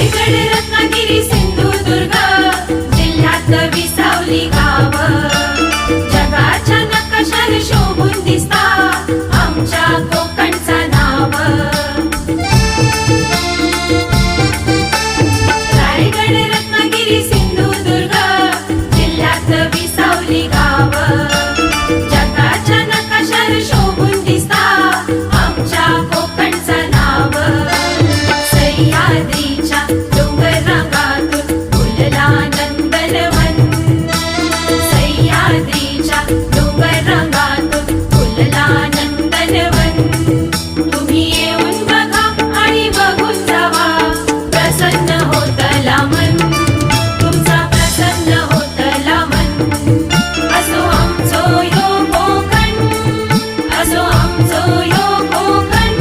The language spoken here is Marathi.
रायगड रत्नागिरी सिंधुदुर्ग जिल्ह्यात विसावली गाव जगाच्या नकाशाने शोभून दिसता आमच्या कोकणचा नाव रायगड रत्नागिरी सिंधुदुर्ग जिल्ह्यात विसावली गाव जगाच्या नकाशाने शोभून दिसता आमच्या कोकणचा नाव सह्याद्रीच्या डोंगर रांगातून फुलला नंदनवन सह्याद्रीच्या डोंगर रांगातून फुलला नंदनवन तुम्ही येऊन बघा आणि बघून जावा प्रसन्न होतला मन तुमचा प्रसन्न होतला मन असो आमचो यो कोकण असो आमचो यो कोकण